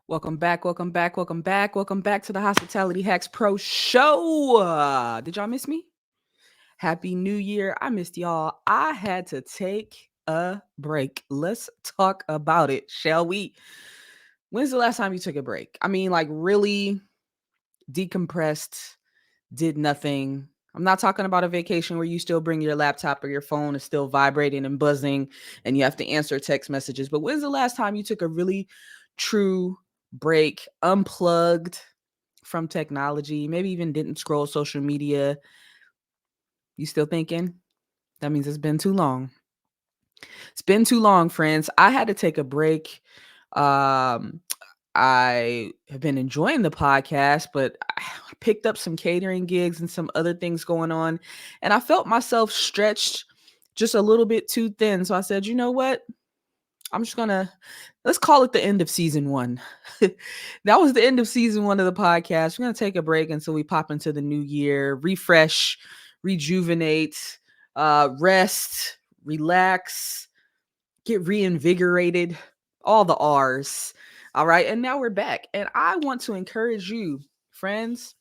Welcome back, welcome back, welcome back, welcome back to the Hospitality Hacks Pro Show. Did y'all miss me? Happy New Year. I missed y'all. I had to take a break. Let's talk about it, shall we? When's the last time you took a break? I mean, like really decompressed, did nothing. I'm not talking about a vacation where you still bring your laptop or your phone is still vibrating and buzzing and you have to answer text messages. But when's the last time you took a really true break, unplugged from technology, maybe even didn't scroll social media? You still thinking? That means it's been too long. It's been too long, friends. I had to take a break. Um, I have been enjoying the podcast, but I picked up some catering gigs and some other things going on. And I felt myself stretched just a little bit too thin. So I said, you know what? I'm just gonna let's call it the end of season one. That was the end of season one of the podcast. We're gonna take a break until we pop into the new year, refresh, rejuvenate, rest, relax, get reinvigorated, all the R's. All right. And now we're back. And I want to encourage you, friends,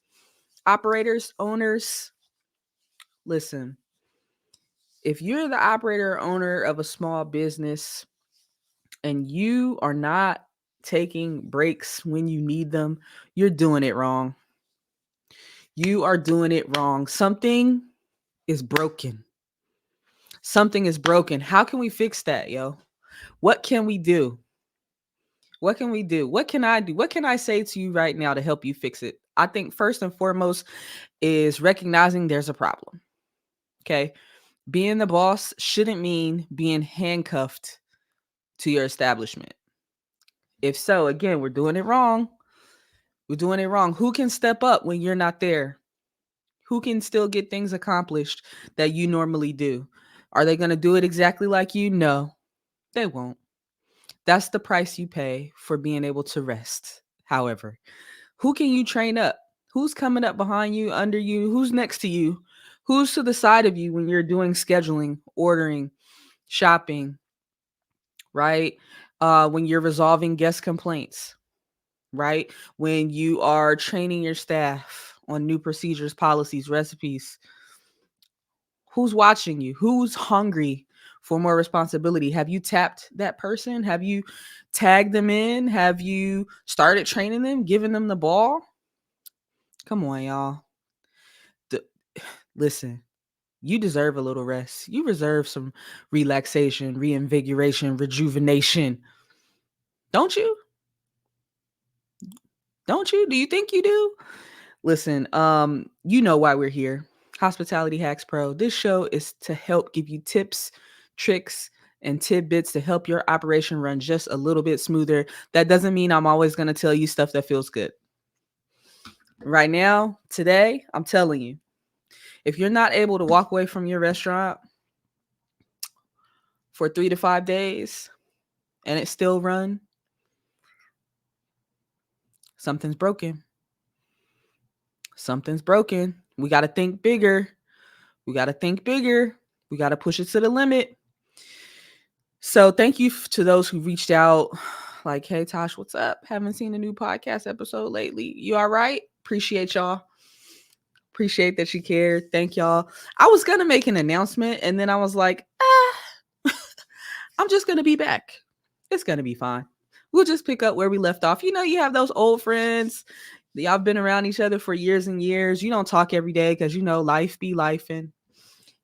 operators, owners, listen, if you're the operator or owner of a small business and you are not taking breaks when you need them, you're doing it wrong. You are doing it wrong. Something is broken. Something is broken. How can we fix that, yo? What can we do? What can we do? What can I do? What can I say to you right now to help you fix it? I think first and foremost is recognizing there's a problem. Okay. Being the boss shouldn't mean being handcuffed to your establishment. If so, again, we're doing it wrong. We're doing it wrong. Who can step up when you're not there? Who can still get things accomplished that you normally do? Are they going to do it exactly like you? No, they won't. That's the price you pay for being able to rest. However, who can you train up? Who's coming up behind you, under you? Who's next to you? Who's to the side of you when you're doing scheduling, ordering, shopping, right? When you're resolving guest complaints, right? When you are training your staff on new procedures, policies, recipes, who's watching you? Who's hungry for more responsibility? Have you tapped that person? Have you tagged them in? Have you started training them, giving them the ball? Come on, y'all. D- Listen, you deserve a little rest. You deserve some relaxation, reinvigoration, rejuvenation. Don't you? Don't you? Do you think you do? Listen, you know why we're here. Hospitality Hacks Pro. This show is to help give you tips, tricks, and tidbits to help your operation run just a little bit smoother. That doesn't mean I'm always going to tell you stuff that feels good. Right now, today, I'm telling you, if you're not able to walk away from your restaurant for 3 to 5 days and it still run, something's broken. Something's broken. We got to think bigger. We got to think bigger. We got to push it to the limit. So thank you to those who reached out like, hey, Tosh, what's up? Haven't seen a new podcast episode lately. You all right? Appreciate y'all. Appreciate that you cared. Thank y'all. I was going to make an announcement and then I was like, I'm just going to be back. It's going to be fine. We'll just pick up where we left off. You know, you have those old friends. Y'all been around each other for years and years. You don't talk every day because, you know, life be lifing,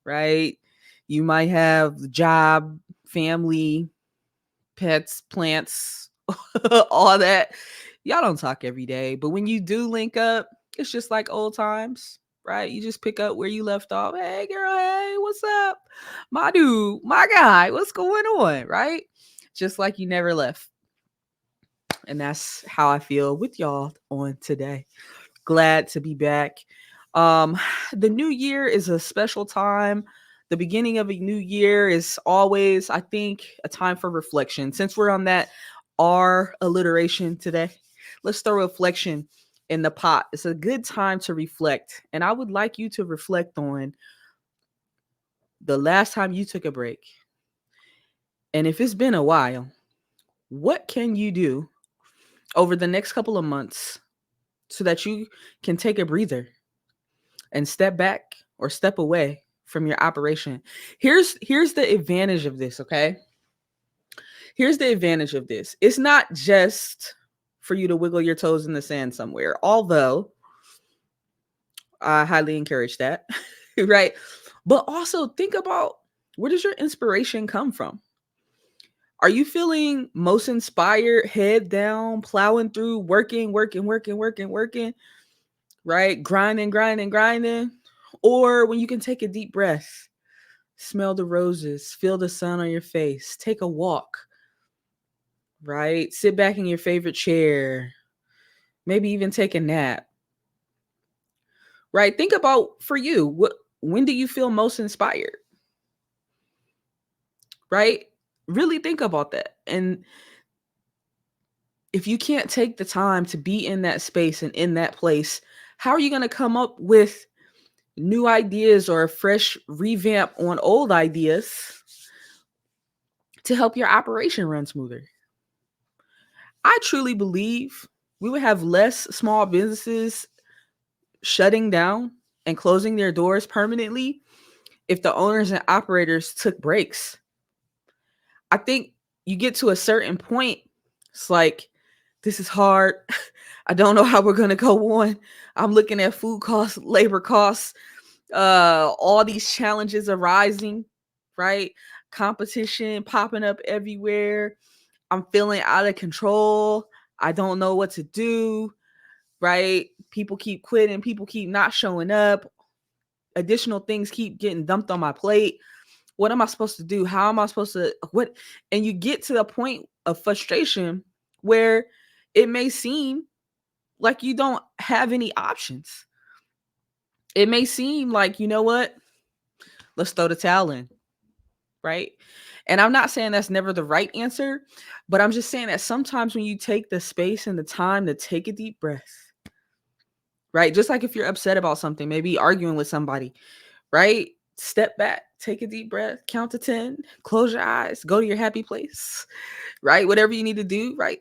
right? You might have job, family, pets, plants, all that. Y'all don't talk every day. But when you do link up, it's just like old times, right? You just pick up where you left off. Hey, girl, hey, what's up? My dude, my guy, what's going on, right? Just like you never left. And that's how I feel with y'all on today. Glad to be back. Um, the new year is a special time. The beginning of a new year is always, I think, a time for reflection. Since we're on that R alliteration today, let's throw reflection in the pot. It's a good time to reflect. And I would like you to reflect on the last time you took a break. And if it's been a while, what can you do over the next couple of months so that you can take a breather and step back or step away from your operation. Here's the advantage of this, okay? Here's the advantage of this. It's not just for you to wiggle your toes in the sand somewhere, although I highly encourage that, right? But also think about, where does your inspiration come from? Are you feeling most inspired, head down, plowing through, working, right? Grinding, grinding, grinding. Or when you can take a deep breath, smell the roses, feel the sun on your face, take a walk, right? Sit back in your favorite chair, maybe even take a nap, right? Think about, for you, when do you feel most inspired, right? Really think about that. And if you can't take the time to be in that space and in that place, how are you going to come up with new ideas or a fresh revamp on old ideas to help your operation run smoother? I truly believe we would have less small businesses shutting down and closing their doors permanently if the owners and operators took breaks. I think you get to a certain point, it's like, this is hard. I don't know how we're going to go on. I'm looking at food costs, labor costs, all these challenges arising, right? Competition popping up everywhere. I'm feeling out of control. I don't know what to do, right? People keep quitting, people keep not showing up. Additional things keep getting dumped on my plate. What am I supposed to do? How am I supposed to what? And you get to the point of frustration where it may seem like you don't have any options. It may seem like, you know what? Let's throw the towel in, right? And I'm not saying that's never the right answer, but I'm just saying that sometimes when you take the space and the time to take a deep breath, right? Just like if you're upset about something, maybe arguing with somebody, right? Step back, take a deep breath, count to 10, close your eyes, go to your happy place, right? Whatever you need to do, right?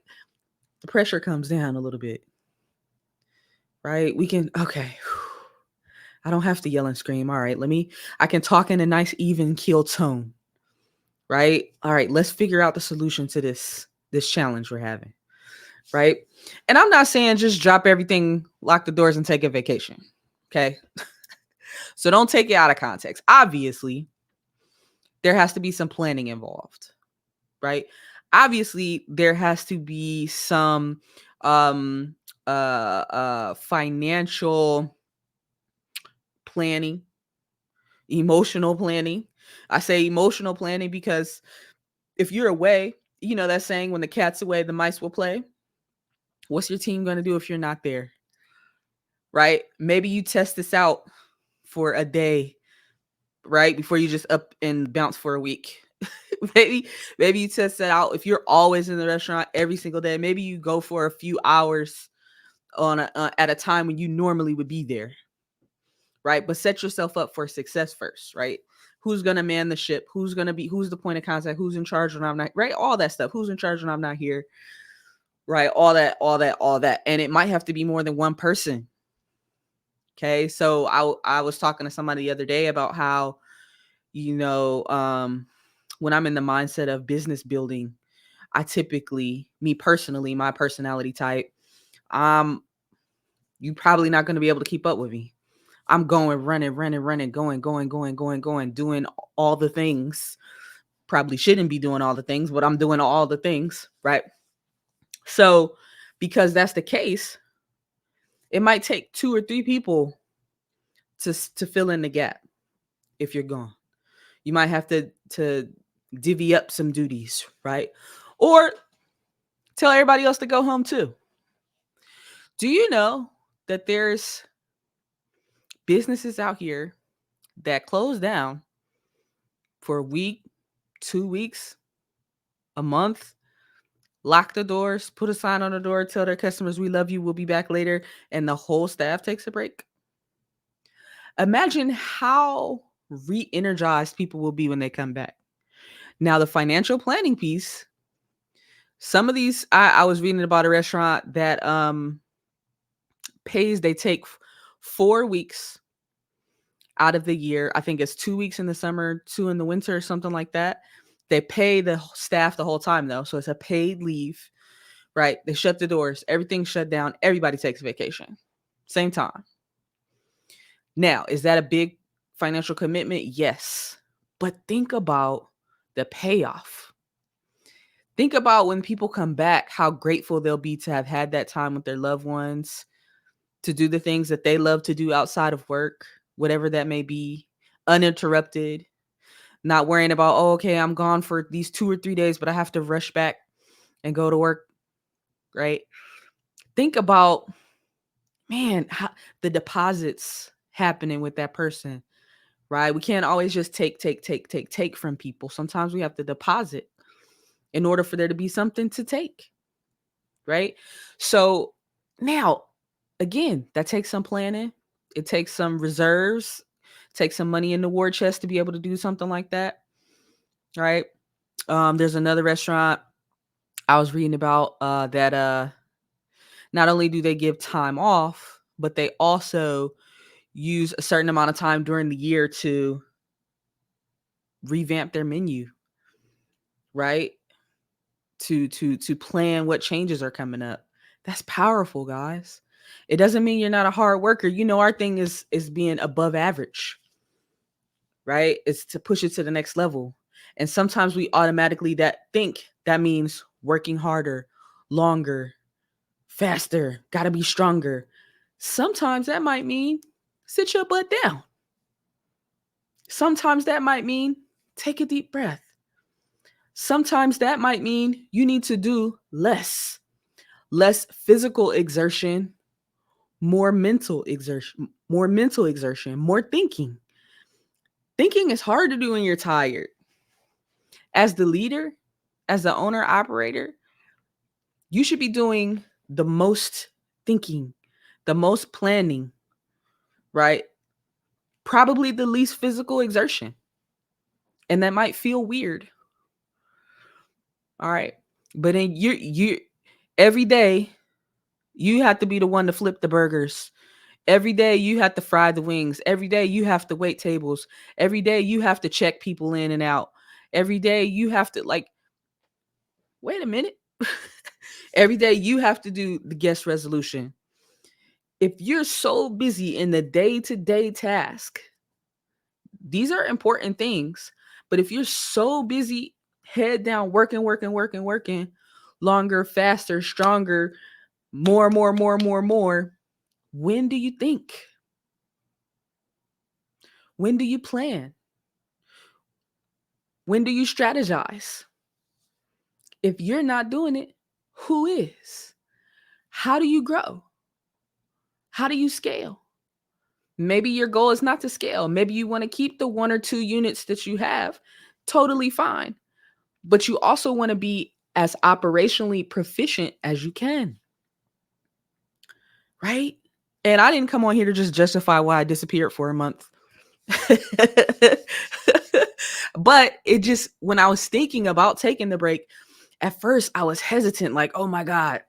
The pressure comes down a little bit, right? We can, okay. I don't have to yell and scream. All right, I can talk in a nice, even keel tone, right? All right, let's figure out the solution to this challenge we're having, right? And I'm not saying just drop everything, lock the doors, and take a vacation, okay? So don't take it out of context. Obviously, there has to be some planning involved, right? Obviously, there has to be some um financial planning, emotional planning. I say emotional planning because if you're away, you know that saying, when the cat's away, the mice will play. What's your team going to do if you're not there? Right? Maybe you test this out for a day, right? Before you just up and bounce for a week. maybe you test that out. If you're always in the restaurant every single day, maybe you go for a few hours at a time when you normally would be there, right? But set yourself up for success first, right? Who's going to man the ship? Who's the point of contact? Who's in charge when I'm not, right? All that stuff. Who's in charge when I'm not here, right? All that. And it might have to be more than one person. Okay. So I was talking to somebody the other day about how, when I'm in the mindset of business building, I typically, me personally, my personality type, you probably not going to be able to keep up with me. I'm going, running, going, doing all the things. Probably shouldn't be doing all the things, but I'm doing all the things, right? So, because that's the case, it might take 2 or 3 people to fill in the gap if you're gone. You might have to divvy up some duties, right? Or tell everybody else to go home too. Do you know that there's businesses out here that close down for a week, 2 weeks, a month, lock the doors, put a sign on the door, tell their customers, we love you, we'll be back later, and the whole staff takes a break? Imagine how re-energized people will be when they come back. Now, the financial planning piece, Some of these, I was reading about a restaurant that pays, they take 4 weeks out of the year. I think it's 2 weeks in the summer, two in the winter, or something like that. They pay the staff the whole time though. So it's a paid leave, right? They shut the doors, everything's shut down, everybody takes vacation. Same time. Now, is that a big financial commitment? Yes. But think about the payoff. Think about when people come back, how grateful they'll be to have had that time with their loved ones, to do the things that they love to do outside of work, whatever that may be, uninterrupted, not worrying about, oh, okay, I'm gone for these 2 or 3 days, but I have to rush back and go to work, right? Think about, man, how, the deposits happening with that person, right? We can't always just take from people. Sometimes we have to deposit in order for there to be something to take, right? So now, again, that takes some planning. It takes some reserves, takes some money in the war chest to be able to do something like that, right? There's another restaurant I was reading about that not only do they give time off, but they also use a certain amount of time during the year to revamp their menu, right? To plan what changes are coming up. That's powerful, guys. It doesn't mean you're not a hard worker. You know, our thing is being above average, right? It's to push it to the next level. And sometimes we automatically that think that means working harder, longer, faster, got to be stronger. Sometimes that might mean sit your butt down. Sometimes that might mean take a deep breath. Sometimes that might mean you need to do less physical exertion, more mental exertion, more thinking. Thinking is hard to do when you're tired. As the leader, as the owner operator, you should be doing the most thinking, the most planning, right? Probably the least physical exertion. And that might feel weird. All right. But then you every day you have to be the one to flip the burgers. Every day you have to fry the wings. Every day you have to wait tables. Every day you have to check people in and out. Every day you have to, like, wait a minute. Every day you have to do the guest resolution. If you're so busy in the day-to-day task, these are important things. But if you're so busy, head down, working, longer, faster, stronger, more, when do you think? When do you plan? When do you strategize? If you're not doing it, who is? How do you grow? How do you scale? Maybe your goal is not to scale. Maybe you want to keep the 1 or 2 units that you have. Totally fine. But you also want to be as operationally proficient as you can. Right? And I didn't come on here to just justify why I disappeared for a month. But it just, when I was thinking about taking the break, at first I was hesitant, like, oh my God,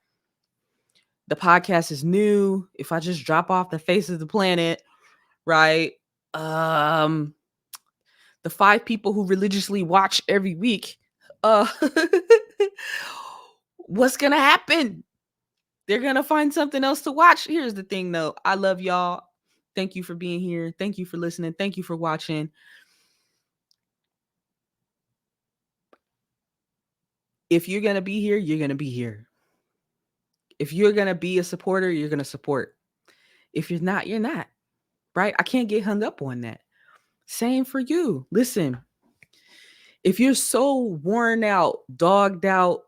the podcast is new. If I just drop off the face of the planet, right? Um, the 5 people who religiously watch every week, uh, what's gonna happen? They're gonna find something else to watch. Here's the thing though. I love y'all. Thank you for being here. Thank you for listening. Thank you for watching. If you're gonna be here, you're gonna be here. If you're gonna be a supporter, you're gonna support. If you're not, you're not. Right? I can't get hung up on that. Same for you. Listen, if you're so worn out, dogged out,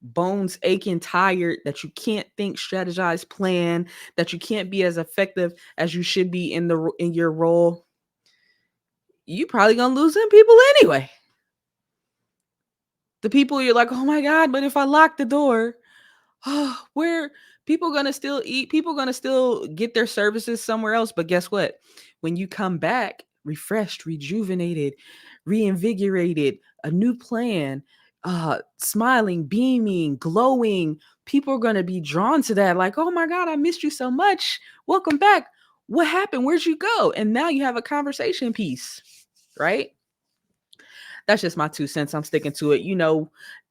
bones aching, tired, that you can't think, strategize, plan, that you can't be as effective as you should be in your role, you probably gonna lose them people anyway. The people you're like, oh my God, but if I lock the door, where people gonna still eat, people gonna still get their services somewhere else. But guess what? When you come back refreshed, rejuvenated, reinvigorated, a new plan, smiling, beaming, glowing. People are going to be drawn to that. Like, oh my God, I missed you so much. Welcome back. What happened? Where'd you go? And now you have a conversation piece, right? That's just my 2 cents. I'm sticking to it.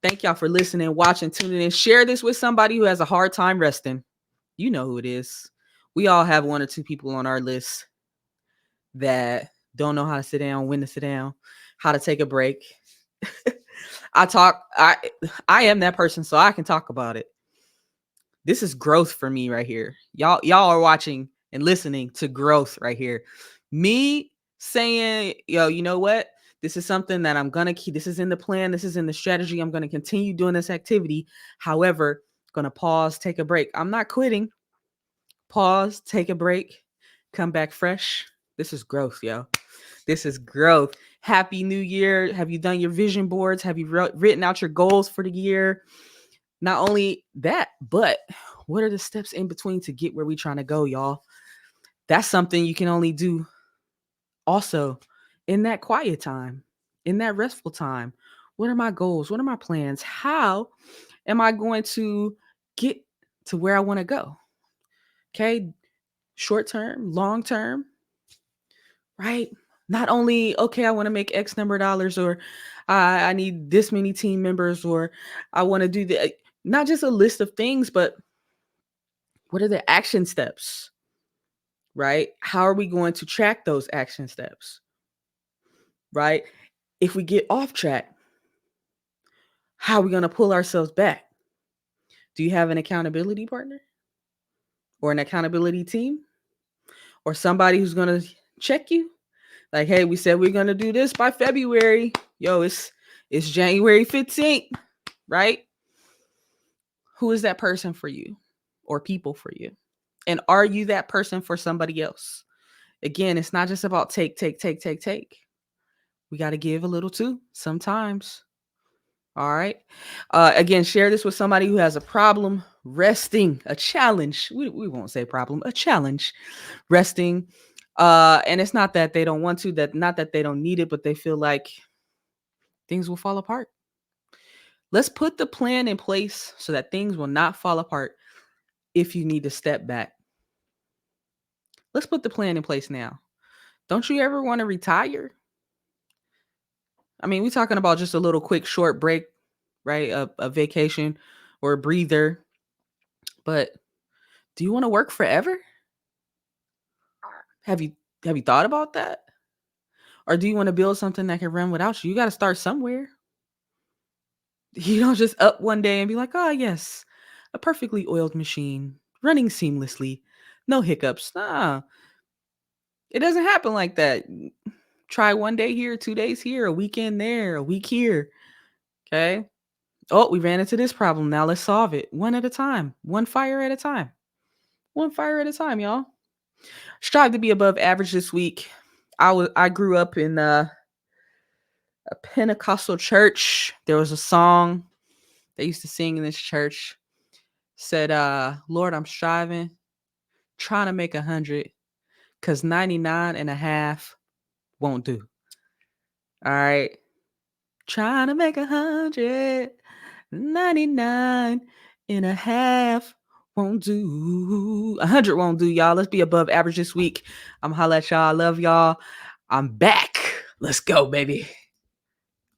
Thank y'all for listening, watching, tuning in. Share this with somebody who has a hard time resting. You know who it is. We all have one or two people on our list that don't know how to sit down, when to sit down, how to take a break. I am that person, so I can talk about it. This is growth for me right here. Y'all are watching and listening to growth right here. Me saying, yo, you know what? This is something that I'm gonna keep. This is in the plan. This is in the strategy. I'm gonna continue doing this activity. However, gonna pause, take a break. I'm not quitting. Pause, take a break, come back fresh. This is growth, yo. This is growth. Happy New Year. Have you done your vision boards? Have you written out your goals for the year? Not only that, but what are the steps in between to get where we're trying to go, y'all? That's something you can only do also in that quiet time, in that restful time. What are my goals? What are my plans? How am I going to get to where I want to go? Okay. Short term, long term, right? Not only, okay, I want to make X number of dollars, or I need this many team members, or I want to do the, not just a list of things, but what are the action steps, right? How are we going to track those action steps, right? If we get off track, how are we going to pull ourselves back? Do you have an accountability partner or an accountability team or somebody who's going to check you? Like, hey, we said we're going to do this by February. Yo, it's January 15th, right? Who is that person for you or people for you? And are you that person for somebody else? Again, it's not just about take. We got to give a little too sometimes. All right. Again, share this with somebody who has a problem resting, a challenge. We won't say problem, a challenge resting. And it's not that they don't want to, not that they don't need it, but they feel like things will fall apart. Let's put the plan in place so that things will not fall apart if you need to step back. Let's put the plan in place now. Don't you ever want to retire? I mean, we're talking about just a little quick short break, right? A vacation or a breather. But do you want to work forever? Have you thought about that? Or do you want to build something that can run without you? You got to start somewhere. You don't just up one day and be like, oh, yes, a perfectly oiled machine running seamlessly, no hiccups. Nah, it doesn't happen like that. Try one day here, 2 days here, a weekend there, a week here. Okay. Oh, we ran into this problem. Now let's solve it one at a time, one fire at a time. One fire at a time, y'all. Strive to be above average this week. I grew up in a Pentecostal church. There was a song they used to sing in this church. Said, Lord, I'm striving, trying to make 100, because 99 and a half won't do. All right. Trying to make 100, 99 and a half won't do. 100 won't do, y'all. Let's be above average this week. I'm holla at y'all. I love y'all. I'm back. Let's go, baby.